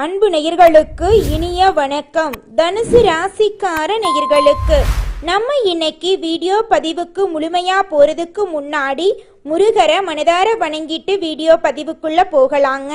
அன்பு நேயர்களுக்கு இனிய வணக்கம். தனுசு ராசிக்கார நேயர்களுக்கு நம்ம இன்னைக்கு வீடியோ பதிவுக்கு முழுமையா போறதுக்கு முன்னாடி முருகரை மனதார வணங்கிட்டு வீடியோ பதிவுக்குள்ள போகலாங்க.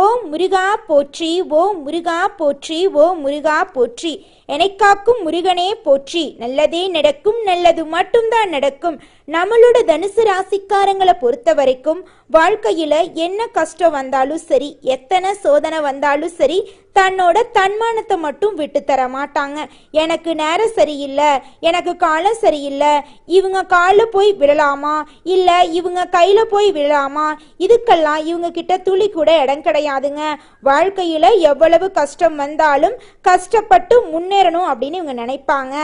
ஓம் முருகா போற்றி, ஓம் முருகா போற்றி, ஓம் முருகா போற்றி. எனக்காக்கும் முருகனே போற்றி. நல்லதே நடக்கும், நல்லது மட்டும்தான் நடக்கும். நம்மளோட தனுசு ராசிக்காரங்களை பொறுத்த வரைக்கும் வாழ்க்கையில என்ன கஷ்டம் வந்தாலும் சரி, எத்தனை சோதனை வந்தாலும் சரி, தன்னோட தன்மானத்தை மட்டும் விட்டு தர மாட்டாங்க. எனக்கு நேரம் சரியில்லை, எனக்கு காலம் சரியில்லை, இவங்க காலில் போய் விழலாமா, இல்லை இவங்க கையில போய் விழலாமா, இதுக்கெல்லாம் இவங்க கிட்ட துளி கூட இடம் கிடையாதுங்க. வாழ்க்கையில எவ்வளவு கஷ்டம் வந்தாலும் கஷ்டப்பட்டு முன்னேறணும் அப்படின்னு இவங்க நினைப்பாங்க.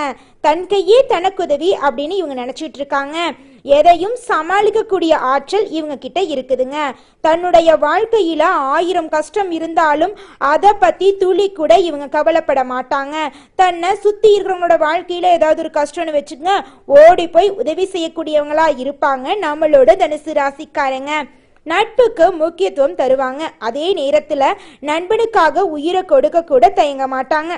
தன் கையே தனக்குதவி அப்படின்னு இவங்க நினைச்சிட்டு இருக்காங்க. எதையும் சமாளிக்கக்கூடிய ஆற்றல் இவங்க கிட்ட இருக்குதுங்க. தன்னுடைய வாழ்க்கையில 1000 கஷ்டம் இருந்தாலும் அதை பத்தி துளி கூட இவங்க கவலைப்பட மாட்டாங்க. தன்னை சுத்தி இருக்கிறவங்களோட வாழ்க்கையில ஏதாவது ஒரு கஷ்டம்னு வச்சுங்க, ஓடி போய் உதவி செய்யக்கூடியவங்களா இருப்பாங்க நம்மளோட தனுசு ராசிக்காரங்க. நட்புக்கு முக்கியத்துவம் தருவாங்க. அதே நேரத்துல நண்பனுக்காக உயிரை கொடுக்க கூட தயங்க மாட்டாங்க.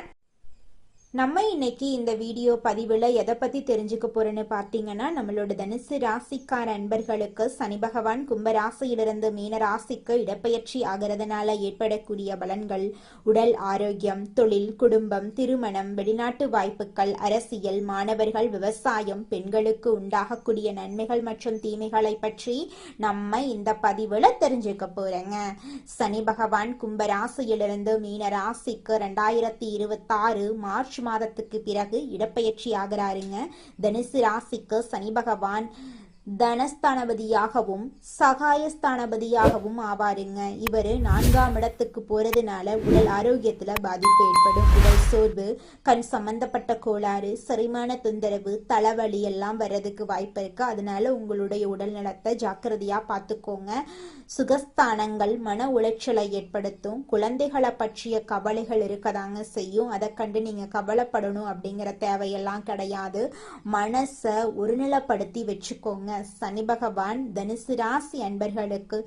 நம்ம இன்னைக்கு இந்த வீடியோ பதிவில் எதை பற்றி தெரிஞ்சுக்க போறோன்னு பார்த்தீங்கன்னா, நம்மளோட தனுசு ராசிக்கார அன்பர்களுக்கு சனி பகவான் கும்ப ராசியிலிருந்து மீன ராசிக்கு இடப்பெயர்ச்சி ஆகிறதுனால ஏற்படக்கூடிய பலன்கள், உடல் ஆரோக்கியம், தொழில், குடும்பம், திருமணம், வெளிநாட்டு வாய்ப்புகள், அரசியல், மாணவர்கள், விவசாயம், பெண்களுக்கு உண்டாகக்கூடிய நன்மைகள் மற்றும் தீமைகளை பற்றி நம்ம இந்த பதிவில் தெரிஞ்சுக்க போறோங்க. சனி பகவான் கும்ப ராசியிலிருந்து மீன ராசிக்கு 2026 மார்ச் மாதத்துக்கு பிறகு இடப்பெயர்ச்சி ஆகிறாருங்க. தனுசு ராசிக்கு சனி பகவான் தனஸ்தானபதியாகவும் சகாயஸ்தானபதியாகவும் ஆவாருங்க. இவர் 4ஆம் இடத்துக்கு போறதுனால உடல் ஆரோக்கியத்துல பாதிப்பு ஏற்படும். உடல் சோர்வு, கண் சம்பந்தப்பட்ட கோளாறு, செரிமான தொந்தரவு, தலைவலி எல்லாம் வர்றதுக்கு வாய்ப்பு இருக்கு. அதனால உங்களுடைய உடல் நலத்தை ஜாக்கிரதையா பார்த்துக்கோங்க. சுகஸ்தானங்கள் மன உளைச்சலை ஏற்படுத்தும். குழந்தைகளை பற்றிய கவலைகள் இருக்கதாங்க செய்யும். அதை கண்டு நீங்க கவலைப்படணும் அப்படிங்கிற தேவையெல்லாம் கிடையாது. மனசை ஒருநிலைப்படுத்தி வச்சுக்கோங்க. சனி பகவான் தனுசு ராசி அன்பர்களுக்கு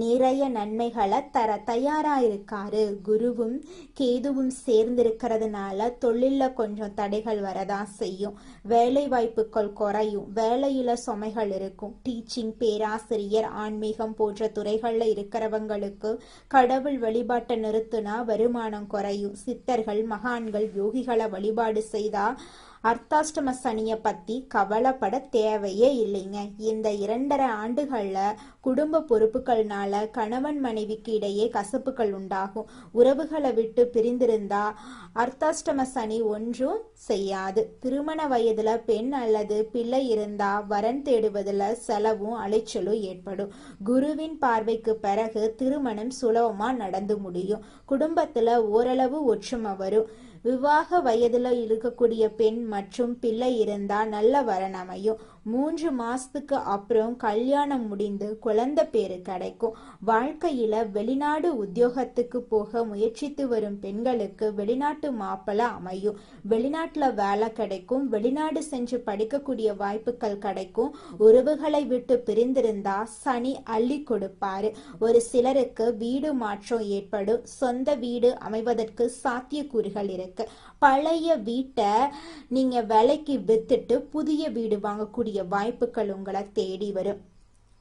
நிறைய நன்மைகளை தர தயாரா இருக்காரு. குருவும் கேதுவும் சேர்ந்து இருக்கிறதுனால தொழில கொஞ்சம் தடைகள் வரதான் செய்யும். வேலை வாய்ப்புகள் குறையும். வேலையில சுமைகள் இருக்கும். டீச்சிங், பேராசிரியர், ஆன்மீகம் போன்ற துறைகள்ல இருக்கிறவங்களுக்கு கடவுள் வழிபாட்டை நிறுத்தினா வருமானம் குறையும். சித்தர்கள், மகான்கள், யோகிகளை வழிபாடு செய்தா அர்த்தாஷ்டம சனியை பத்தி கவலைப்பட தேவையே இல்லைங்க. இந்த 2.5 ஆண்டுகள்ல குடும்ப பொறுப்புகள்னால கணவன் மனைவிக்கு இடையே கசப்புகள் உண்டாகும். உறவுகளை விட்டு பிரிந்திருந்தா அர்த்தாஷ்டம சனி ஒன்றும் செய்யாது. திருமண வயதுல பெண் அல்லது பிள்ளை இருந்தா வரன் தேடுவதில் செலவும் அலைச்சலும் ஏற்படும். குருவின் பார்வைக்கு பிறகு திருமணம் சுலபமா நடந்து முடியும். குடும்பத்துல ஓரளவு ஒற்றுமை வரும். விவாக வயதுல இருக்கக்கூடிய பெண் மற்றும் பிள்ளை இருந்தா நல்ல வரன் அமையும். 3 மாசத்துக்கு அப்புறம் கல்யாணம் முடிந்து குழந்தை பேரு கிடைக்கும். வாழ்க்கையில வெளிநாடு உத்தியோகத்துக்கு போக முயற்சித்து வரும் பெண்களுக்கு வெளிநாட்டு மாப்பிள்ளை அமையும். வெளிநாட்டுல வேலை கிடைக்கும். வெளிநாடு சென்று படிக்கக்கூடிய வாய்ப்புகள் கிடைக்கும். உறவுகளை விட்டு பிரிந்திருந்தா சனி அள்ளி கொடுப்பாரு. ஒரு சிலருக்கு வீடு மாற்றம் ஏற்படும். சொந்த வீடு அமைவதற்கு சாத்தியக்கூறுகள் இருக்கு. பழைய வீட்டை நீங்க விலைக்கு வித்துட்டு புதிய வீடு வாங்கக்கூடிய வாய்ப்புகள் உங்களை தேடி வரும்.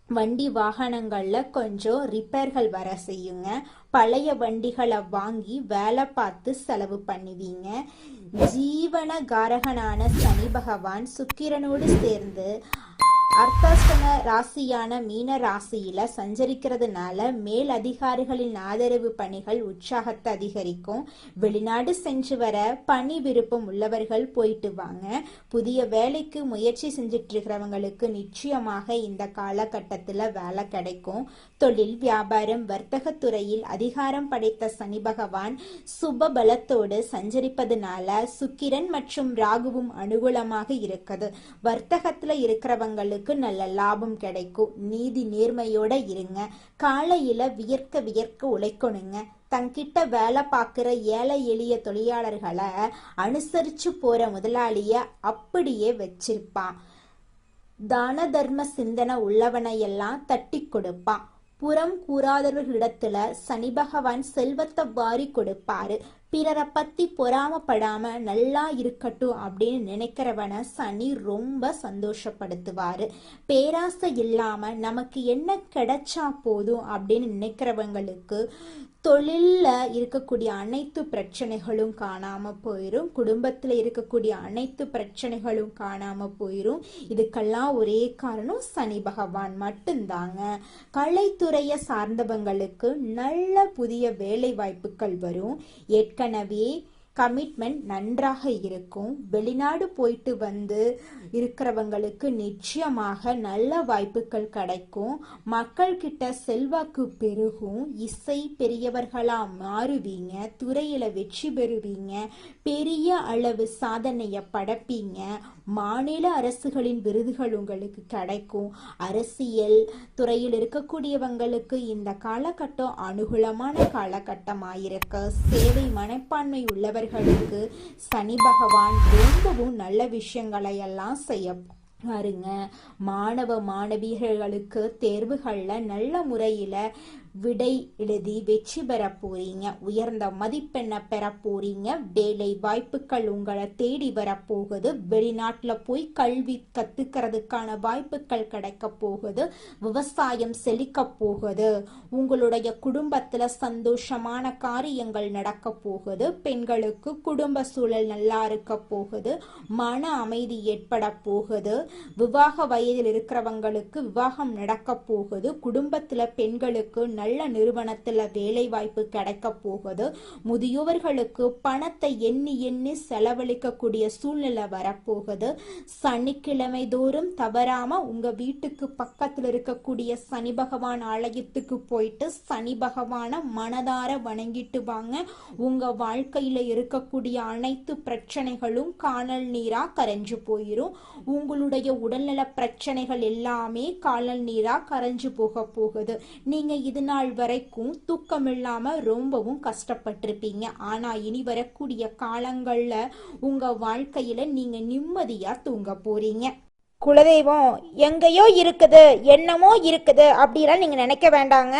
வண்டி வாகனங்கள்ல கொஞ்சம் ரிப்பேர்கள் வர செய்யுங்க. பழைய வண்டிகளை வாங்கி வேலை பார்த்து செலவு பண்ணுவீங்க. ஜீவனகாரகனான சனி பகவான் சுக்கிரனோடு சேர்ந்து அர்த்தாஷ்டம ராசியான மீன ராசியில சஞ்சரிக்கிறதுனால மேல் அதிகாரிகளின் ஆதரவு பணிகள் உற்சாகத்தை அதிகரிக்கும். வெளிநாடு சென்று வர பணி விருப்பம் உள்ளவர்கள் போயிட்டு வாங்க. புதிய வேலைக்கு முயற்சி செஞ்சிட்டு இருக்கிறவங்களுக்கு நிச்சயமாக இந்த காலகட்டத்துல வேலை கிடைக்கும். தொழில், வியாபாரம், வர்த்தக துறையில் அதிகாரம் படைத்த சனி பகவான் சுப பலத்தோடு சஞ்சரிப்பதனால சுக்கிரன் மற்றும் ராகுவும் அனுகூலமாக இருக்குது. வர்த்தகத்துல இருக்கிறவங்களுக்கு நல்ல லாபம் கிடைக்கும். நீதி நேர்மையோட இருங்க. காலையில வியர்க்க உழைக்கணுங்க. தங்கிட்ட வேலை பார்க்குற ஏழை எளிய தொழிலாளர்களை அனுசரிச்சு போற முதலாளிய அப்படியே வச்சிருப்பான். தான தர்ம சிந்தனை உள்ளவனை எல்லாம் தட்டி கொடுப்பான். புறம் கூறாதவர்களிடத்துல சனி பகவான் செல்வத்தை வாரி கொடுப்பாரு. பிறரை பத்தி பொறாமப்படாம நல்லா இருக்கட்டும் அப்படின்னு நினைக்கிறவனை சனி ரொம்ப சந்தோஷப்படுத்துவாரு. பேராசை இல்லாம நமக்கு என்ன கிடைச்சா போதும் அப்படின்னு நினைக்கிறவங்களுக்கு தொழில்ல இருக்கக்கூடிய அனைத்து பிரச்சனைகளும் காணாம போயிரும். குடும்பத்துல இருக்கக்கூடிய அனைத்து பிரச்சனைகளும் காணாம போயிரும். இதுக்கெல்லாம் ஒரே காரணம் சனி பகவான் மட்டும்தாங்க. கலைத்துறையை சார்ந்தவங்களுக்கு நல்ல புதிய வேலை வாய்ப்புகள் வரும். ஏற்கனவே கமிட்மெண்ட் நன்றாக இருக்கும். வெளிநாடு போயிட்டு வந்து இருக்கிறவங்களுக்கு நிச்சயமாக நல்ல வாய்ப்புகள் கிடைக்கும். மக்கள் கிட்ட செல்வாக்கு பெருகும். இசை பெரியவர்களா மாறுவீங்க. துறையில வெற்றி பெறுவீங்க. பெரிய அளவு சாதனைய படைப்பீங்க. மாநில அரசுகளின் விருதுகள் உங்களுக்கு கிடைக்கும். அரசியல் துறையில் இருக்கக்கூடியவங்களுக்கு இந்த காலகட்டம் அனுகூலமான காலகட்டமாயிருக்கு. சேவை மனப்பான்மை உள்ளவர்களுக்கு சனி பகவான் ரொம்பவும் நல்ல விஷயங்களை எல்லாம் செய்ய பாருங்க. மாணவ மாணவியர்களுக்கு தேர்வுகள்ல நல்ல முறையில விடை எழுதி வெற்றி பெற போறீங்க. உயர்ந்த மதிப்பெண்ணை பெற போறீங்க. வேலை வாய்ப்புகள் உங்களை தேடி வரப்போகுது. வெளிநாட்டுல போய் கல்வி கத்துக்கிறதுக்கான வாய்ப்புகள் கிடைக்க போகுது. விவசாயம் செழிக்க போகுது. உங்களுடைய குடும்பத்துல சந்தோஷமான காரியங்கள் நடக்க போகுது. பெண்களுக்கு குடும்ப சூழல் நல்லா இருக்க போகுது. மன அமைதி ஏற்பட போகுது. விவாக வயதில் இருக்கிறவங்களுக்கு விவாகம் நடக்க போகுது. குடும்பத்துல பெண்களுக்கு நல்ல நிறுவனத்துல வேலை வாய்ப்பு கிடைக்க போகுது. முதியோர்களுக்கு பணத்தை எண்ணி எண்ணி செலவழிக்கக்கூடிய சூழ்நிலை வரப்போகுது. சனிக்கிழமை தோறும் தவறாம உங்க வீட்டுக்கு பக்கத்துல இருக்கக்கூடிய சனி பகவான் ஆலயத்துக்கு போயிட்டு சனி பகவான மனதார வணங்கிட்டு வாங்க. உங்க வாழ்க்கையில இருக்கக்கூடிய அனைத்து பிரச்சனைகளும் காணல் நீரா கரைஞ்சு போயிரும். உங்களுடைய உடல்நல பிரச்சனைகள் எல்லாமே காணல் நீரா கரைஞ்சு போக போகுது. நீங்க இது நாள் வரைக்கும் தூக்கம் இல்லாம ரொம்பவும் கஷ்டப்பட்டிருப்பீங்க. ஆனா இனி வரக்கூடிய காலங்கள்ல உங்க வாழ்க்கையில நீங்க நிம்மதியா தூங்க போறீங்க. குலதெய்வம் எங்கேயோ இருக்குது, என்னமோ இருக்குது அப்படிலாம் நீங்க நினைக்க வேண்டாங்க.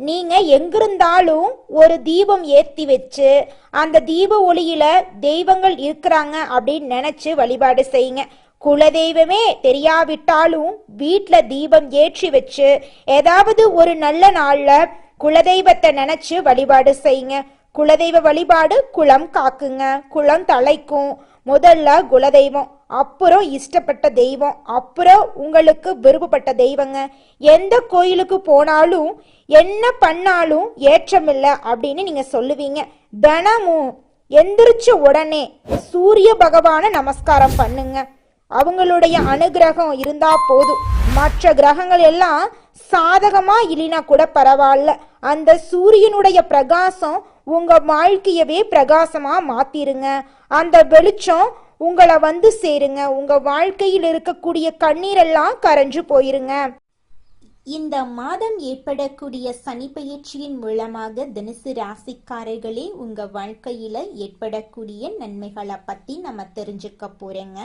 நீங்க எங்கிருந்தாலும் ஒரு தீபம் ஏத்தி வச்சு அந்த தீப ஒளியில தெய்வங்கள் இருக்கிறாங்க அப்படின்னு நினைச்சு வழிபாடு செய்யுங்க. குலதெய்வமே தெரியாவிட்டாலும் வீட்டுல தீபம் ஏற்றி வச்சு ஏதாவது ஒரு நல்ல நாள்ல குலதெய்வத்தை நினைச்சு வழிபாடு செய்யுங்க. குலதெய்வ வழிபாடு குலம் காக்குங்க, குலம் தலைக்கும். முதல்ல குலதெய்வம், அப்புறம் இஷ்டப்பட்ட தெய்வம், அப்புறம் உங்களுக்கு விருப்பப்பட்ட தெய்வங்க. எந்த கோயிலுக்கு போனாலும் என்ன பண்ணாலும் ஏற்றமில்லை அப்படின்னு நீங்க சொல்லுவீங்க. தினமும் எந்திரிச்ச உடனே சூரிய பகவான நமஸ்காரம் பண்ணுங்க. அவங்களுடைய அனுகிரகம் இருந்தா போதும். மற்ற கிரகங்கள் எல்லாம் சாதகமா இல்லைனா கூட பரவாயில்ல. அந்த சூரியனுடைய பிரகாசம் உங்க வாழ்க்கையவே பிரகாசமா மாத்திருங்க. அந்த வெளிச்சம் உங்களை வந்து சேருங்க. உங்க வாழ்க்கையில் இருக்கக்கூடிய கண்ணீரெல்லாம் கரைஞ்சு போயிருங்க. இந்த மாதம் ஏற்படக்கூடிய சனி பயிற்சியின் மூலமாக தனுசு ராசிக்காரர்களே உங்க வாழ்க்கையில ஏற்படக்கூடிய நன்மைகளை பத்தி நம்ம தெரிஞ்சுக்க போறேங்க.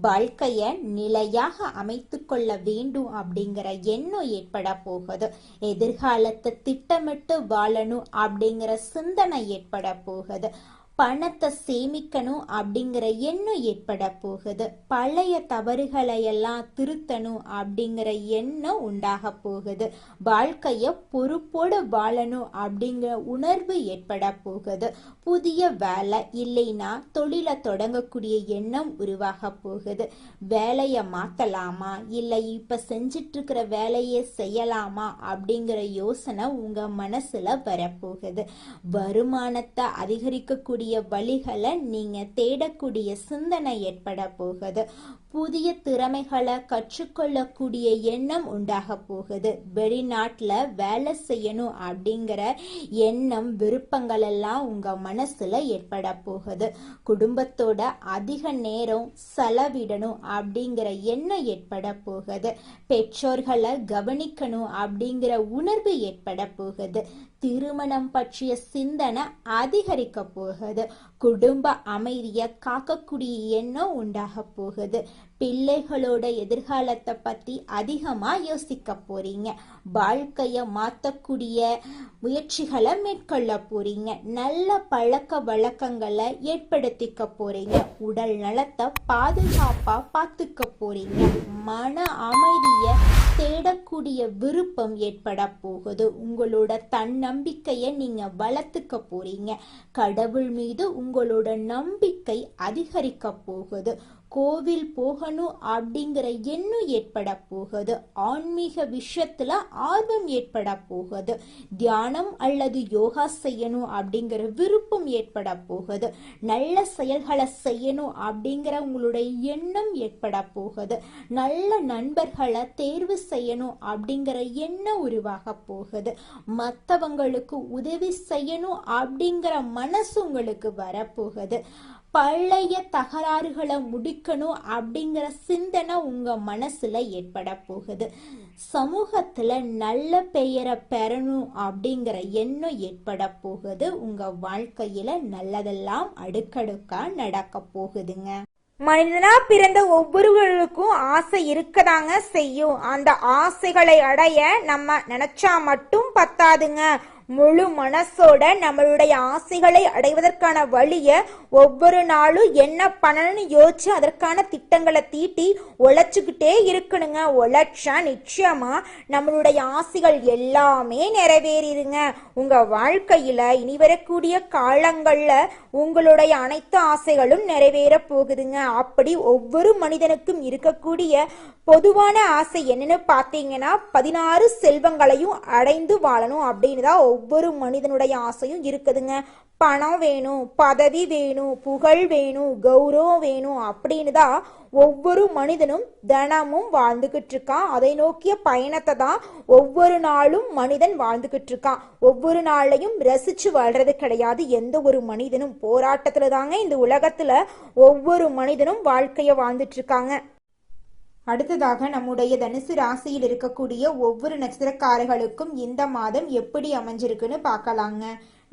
வாழ்க்கைய நிலையாக அமைத்து கொள்ள வேண்டும் அப்படிங்கிற எண்ணம் ஏற்பட போகுது. எதிர்காலத்தை திட்டமிட்டு வாழணும் அப்படிங்கிற சிந்தனை ஏற்பட போகுது. பணத்தை சேமிக்கணும் அப்படிங்கிற எண்ணம் ஏற்பட போகுது. பழைய தவறுகளை எல்லாம் திருத்தணும் அப்படிங்கிற எண்ணம் உண்டாக போகுது. வாழ்க்கைய பொறுப்போடு வாழணும் அப்படிங்கிற உணர்வு ஏற்பட போகுது. புதிய வேலை இல்லைன்னா தொழிலை தொடங்கக்கூடிய எண்ணம் உருவாக போகுது. வேலையை மாத்தலாமா இல்லை இப்ப செஞ்சிட்டு இருக்கிற வேலையை செய்யலாமா அப்படிங்கிற யோசனை உங்க மனசுல வரப்போகுது. வருமானத்தை அதிகரிக்கக்கூடிய வழிகளை நீங்க தேடக்கூடிய சிந்தனை ஏற்பட போகுது. புதிய திறமைகளை கற்றுக்கொள்ளக்கூடிய எண்ணம் உண்டாக போகுது. வெளிநாட்டுல வேலை செய்யணும் அப்படிங்கிற எண்ணம் விருப்பங்கள் எல்லாம் உங்க மனசுல ஏற்பட போகுது. குடும்பத்தோட அதிக நேரம் செலவிடணும் அப்படிங்கிற எண்ணம் ஏற்பட போகுது. பெற்றோர்களை கவனிக்கணும் அப்படிங்கிற உணர்வு ஏற்பட போகுது. திருமணம் பற்றிய சிந்தனை அதிகரிக்க போகுது. குடும்ப அமைதியை காக்கக்கூடிய எண்ணம் உண்டாக போகுது. பிள்ளைகளோட எதிர்காலத்தை பத்தி அதிகமா யோசிக்க போறீங்க. வாழ்க்கைய மாத்தக்கூடிய முயற்சிகளை மேற்கொள்ள போறீங்க. நல்ல பழக்க வழக்கங்களை ஏற்படுத்திக்க போறீங்க. உடல் நலத்தை பாதுகாப்பா பார்த்துக்க போறீங்க. மன அமைதிய தேடக்கூடிய விருப்பம் ஏற்பட போகுது. உங்களோட தன்னம்பிக்கையை நீங்க வளர்த்துக்க போறீங்க. கடவுள் மீது உங்களோட நம்பிக்கை அதிகரிக்க போகுது. கோவில் போகணும் அப்படிங்கிற எண்ணம் ஏற்பட போகுது. ஆன்மீக விஷயத்துல ஆர்வம் ஏற்பட போகுது. தியானம் அல்லது யோகா செய்யணும் அப்படிங்கிற விருப்பம் ஏற்பட போகுது. நல்ல செயல்களை செய்யணும் அப்படிங்கிற உங்களுடைய எண்ணம் ஏற்பட போகுது. நல்ல நண்பர்களை தேர்வு செய்யணும் அப்படிங்கிற எண்ணம் உருவாக போகுது. மற்றவங்களுக்கு உதவி செய்யணும் அப்படிங்கிற மனசு உங்களுக்கு வரப்போகுது. பழைய தகராறுகளை முடிக்கணும் அப்படிங்கிற சிந்தனை உங்க மனசுல ஏற்பட போகுது. சமூகத்துல நல்ல பெயரை பெறணும் அப்படிங்கிற எண்ணம் ஏற்பட போகுது. உங்க வாழ்க்கையில நல்லதெல்லாம் அடுக்கடுக்கா நடக்க போகுதுங்க. மனிதனா பிறந்த ஒவ்வொருவருக்கும் ஆசை இருக்கதாங்க செய்யும். அந்த ஆசைகளை அடைய நம்ம நினைச்சா மட்டும் பத்தாதுங்க. முழு மனசோட நம்மளுடைய ஆசைகளை அடைவதற்கான வழிய ஒவ்வொரு நாளும் என்ன பண்ணணும்னு யோசிச்சு அதற்கான திட்டங்களை தீட்டி உழைச்சுக்கிட்டே இருக்கணுங்க. உழைச்சா நிச்சயமா நம்மளுடைய ஆசைகள் எல்லாமே நிறைவேறிடுங்க. உங்க வாழ்க்கையில இனி வரக்கூடிய காலங்கள்ல உங்களுடைய அனைத்து ஆசைகளும் நிறைவேற போகுதுங்க. அப்படி ஒவ்வொரு மனிதனுக்கும் இருக்கக்கூடிய பொதுவான ஆசை என்னன்னு பார்த்தீங்கன்னா 16 செல்வங்களையும் அடைந்து வாழணும் அப்படின்னு தான் ஒவ்வொரு மனிதனுடைய ஆசையும் இருக்குதுங்க. பணம் வேணும், பதவி வேணும், புகழ் வேணும், கௌரவம் வேணும் அப்படின்னு தான் ஒவ்வொரு மனிதனும் தினமும் வாழ்ந்துகிட்டு இருக்கான். அதை நோக்கிய பயணத்தை தான் ஒவ்வொரு நாளும் மனிதன் வாழ்ந்துகிட்டு இருக்கான். ஒவ்வொரு நாளையும் ரசிச்சு வாழ்றது கிடையாது. எந்த ஒரு மனிதனும் போராட்டத்துல தாங்க இந்த உலகத்துல ஒவ்வொரு மனிதனும் வாழ்க்கைய வாழ்ந்துட்டு இருக்காங்க. அடுத்ததாக நம்முடைய தனுசு ராசியில் இருக்கக்கூடிய ஒவ்வொரு நட்சத்திரக்காரர்களுக்கும் இந்த மாதம் எப்படி அமைஞ்சிருக்குன்னு பார்க்கலாங்க.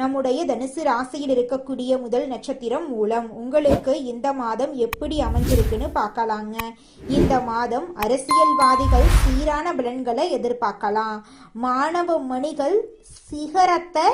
நம்முடைய தனுசு ராசியில் இருக்கக்கூடிய முதல் நட்சத்திரம் மூலம். உங்களுக்கு இந்த மாதம் எப்படி அமைஞ்சிருக்குன்னு பார்க்கலாங்க. இந்த மாதம் அரசியல்வாதிகள் சீரான பலன்களை எதிர்பார்க்கலாம். மாணவ மணிகள் சிகரத்தை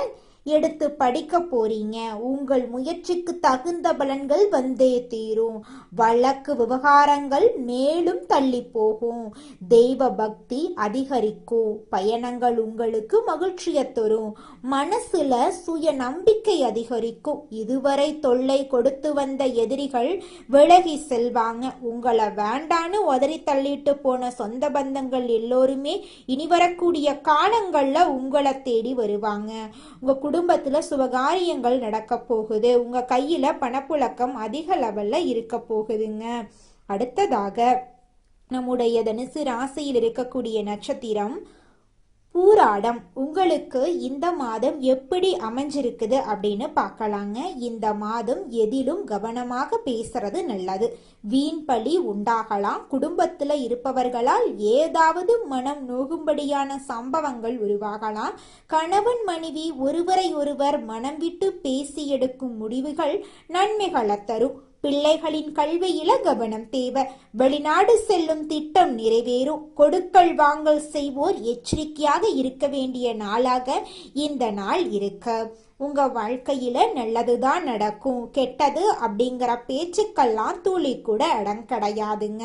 எடுத்து படிக்க போறீங்க. உங்கள் முயற்சிக்கு தகுந்த பலன்கள் வந்தே தீரும். வழக்கு விவகாரங்கள் மேலும் தள்ளி போகும். தெய்வ பக்தி அதிகரிக்கும். பயணங்கள் உங்களுக்கு மகிழ்ச்சியை தரும். மனசுல சுய நம்பிக்கை அதிகரிக்கும். இதுவரை தொல்லை கொடுத்து வந்த எதிரிகள் விலகி செல்வாங்க. உங்களை வேண்டான்னு உதறி தள்ளிட்டு போன சொந்த பந்தங்கள் எல்லோருமே இனி வரக்கூடிய காலங்கள்ல உங்களை தேடி வருவாங்க. உங்க குடும்பத்துல சுபகாரியங்கள் நடக்க போகுது. உங்க கையில பணப்புழக்கம் அதிக லெவல்ல இருக்க போகுதுங்க. அடுத்ததாக நம்முடைய தனுசு ராசியில் இருக்கக்கூடிய நட்சத்திரம் பூராடம். உங்களுக்கு இந்த மாதம் எப்படி அமைஞ்சிருக்குது அப்படின்னு பார்க்கலாங்க. இந்த மாதம் எதிலும் கவனமாக பேசுறது நல்லது. வீண் பழி உண்டாகலாம். குடும்பத்துல இருப்பவர்களால் ஏதாவது மனம் நோகும்படியான சம்பவங்கள் உருவாகலாம். கணவன் மனைவி ஒருவரை ஒருவர் மனம் விட்டு பேசி எடுக்கும் முடிவுகள் நன்மைகளை தரும். பிள்ளைகளின் கல்வியில கவனம் தேவை. வெளிநாடு செல்லும் திட்டம் நிறைவேறும். கொடுக்கல் வாங்கல் செய்வோர் எச்சரிக்கையாக இருக்க வேண்டிய நாளாக இந்த நாள் இருக்கு. உங்க வாழ்க்கையில நல்லதுதான் நடக்கும். கெட்டது அப்படிங்கிற பேச்சுக்கெல்லாம் துளி கூட இடம் கிடையாதுங்க.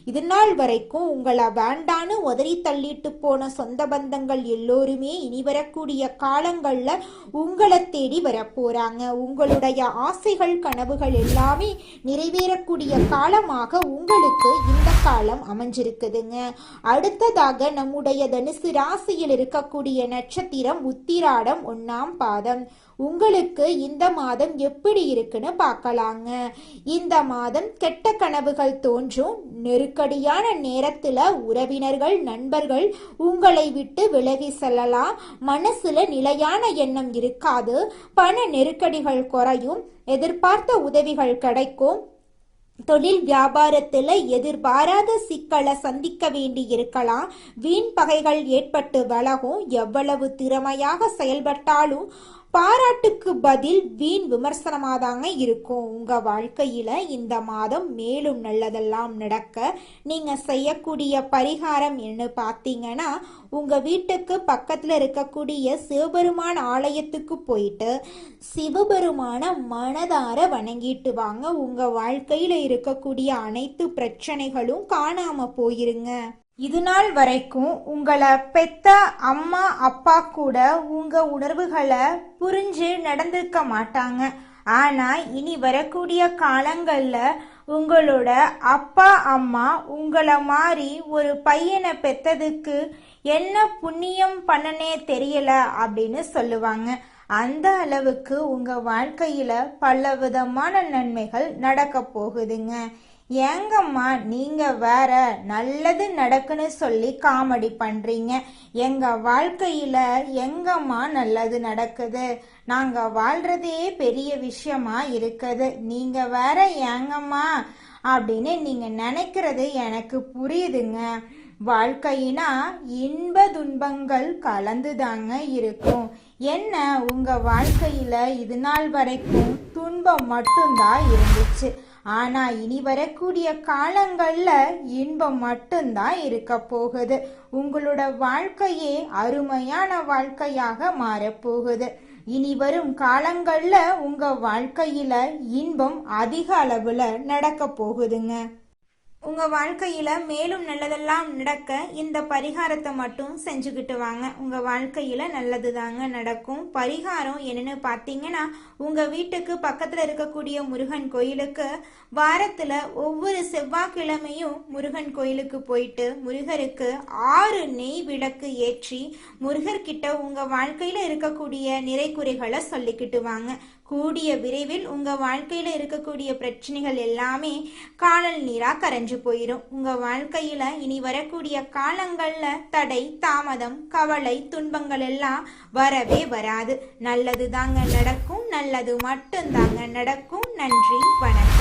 இது நாள் வரைக்கும் உங்களை வேண்டான்னு உதறி தள்ளிட்டு போன சொந்த பந்தங்கள் எல்லோருமே இனி வரக்கூடிய காலங்கள்ல உங்களை தேடி வர போறாங்க. உங்களுடைய ஆசைகள் கனவுகள் எல்லாமே நிறைவேறக்கூடிய காலமாக உங்களுக்கு இந்த காலம் அமைஞ்சிருக்குதுங்க. அடுத்ததாக நம்முடைய தனுசு ராசியில் இருக்கக்கூடிய நட்சத்திரம் உத்திராடம் 1ஆம் பாதம். உங்களுக்கு இந்த மாதம் எப்படி இருக்குன்னு பார்க்கலாங்க. இந்த மாதம் கெட்ட கனவுகள் தோன்றும். நெருக்கடியான நேரத்துல உறவினர்கள் நண்பர்கள் உங்களை விட்டு விலகி செல்லலாம். மனசுல நிலையான எண்ணம் இருக்காது. பண நெருக்கடிகள் குறையும். எதிர்பார்த்த உதவிகள் கிடைக்கும். தொழில் வியாபாரத்துல எதிர்பாராத சிக்கலை சந்திக்க வேண்டி இருக்கலாம். வீண் பகைகள் ஏற்பட்டு விலகும். எவ்வளவு திறமையாக செயல்பட்டாலும் பாராட்டுக்கு பதில் வீண் விமர்சனமாதாங்க இருக்கும். உங்க வாழ்க்கையில இந்த மாதம் மேலும் நல்லதெல்லாம் நடக்க நீங்க செய்யக்கூடிய பரிகாரம் என்ன பார்த்தீங்கன்னா, உங்க வீட்டுக்கு பக்கத்துல இருக்கக்கூடிய சிவபெருமான் ஆலயத்துக்கு போயிட்டு சிவபெருமான மனதார வணங்கிட்டு வாங்க. உங்க வாழ்க்கையில இருக்கக்கூடிய அனைத்து பிரச்சனைகளும் காணாம போயிருங்க. இது நாள் வரைக்கும் உங்களை பெத்த அம்மா அப்பா கூட உங்க உணர்வுகளை புரிஞ்சு நடந்திருக்க மாட்டாங்க. ஆனா இனி வரக்கூடிய காலங்கள்ல உங்களோட அப்பா அம்மா உங்களை மாதிரி ஒரு பையனை பெத்ததுக்கு என்ன புண்ணியம் பண்ணனே தெரியல அப்படின்னு சொல்லுவாங்க. அந்த அளவுக்கு உங்க வாழ்க்கையில பல விதமான நன்மைகள் நடக்க போகுதுங்க. ஏங்கம்மா நீங்க வேற நல்லது நடக்குன்னு சொல்லி காமெடி பண்றீங்க? எங்க வாழ்க்கையில எங்கம்மா நல்லது நடக்குது? நாங்க வாழ்றதே பெரிய விஷயமா இருக்குது, நீங்க வேற ஏங்கம்மா அப்படின்னு நீங்க நினைக்கிறது எனக்கு புரியுதுங்க. வாழ்க்கையினா இன்ப துன்பங்கள் கலந்துதாங்க இருக்கும். என்ன உங்க வாழ்க்கையில இது நாள் வரைக்கும் துன்பம் மட்டும்தான் இருந்துச்சு. ஆனா இனி வரக்கூடிய காலங்கள்ல இன்பம் மட்டும்தான் இருக்க போகுது. உங்களோட வாழ்க்கையே அருமையான வாழ்க்கையாக மாறப்போகுது. இனி வரும் காலங்கள்ல உங்க வாழ்க்கையில இன்பம் அதிக அளவுல நடக்க போகுதுங்க. உங்க வாழ்க்கையில மேலும் நல்லதெல்லாம் நடக்க இந்த பரிகாரத்தை மட்டும் செஞ்சுக்கிட்டு வாங்க. உங்க வாழ்க்கையில நல்லது தாங்க நடக்கும். பரிகாரம் என்னன்னு பார்த்தீங்கன்னா, உங்க வீட்டுக்கு பக்கத்துல இருக்கக்கூடிய முருகன் கோயிலுக்கு வாரத்துல ஒவ்வொரு செவ்வாய்க்கிழமையும் முருகன் கோயிலுக்கு போயிட்டு முருகருக்கு 6 நெய் விளக்கு ஏற்றி முருகர்கிட்ட உங்க வாழ்க்கையில இருக்கக்கூடிய நிறைகுறைகளை சொல்லிக்கிட்டு வாங்க. கூடிய விரைவில் உங்க வாழ்க்கையில இருக்கக்கூடிய பிரச்சனைகள் எல்லாமே காணல் நீரா கரைஞ்சு போயிடும். உங்க வாழ்க்கையில இனி வரக்கூடிய காலங்கள்ல தடை தாமதம் கவலை துன்பங்கள் எல்லாம் வரவே வராது. நல்லது தாங்க நடக்கும். நல்லது மட்டும் தாங்க நடக்கும். நன்றி, வணக்கம்.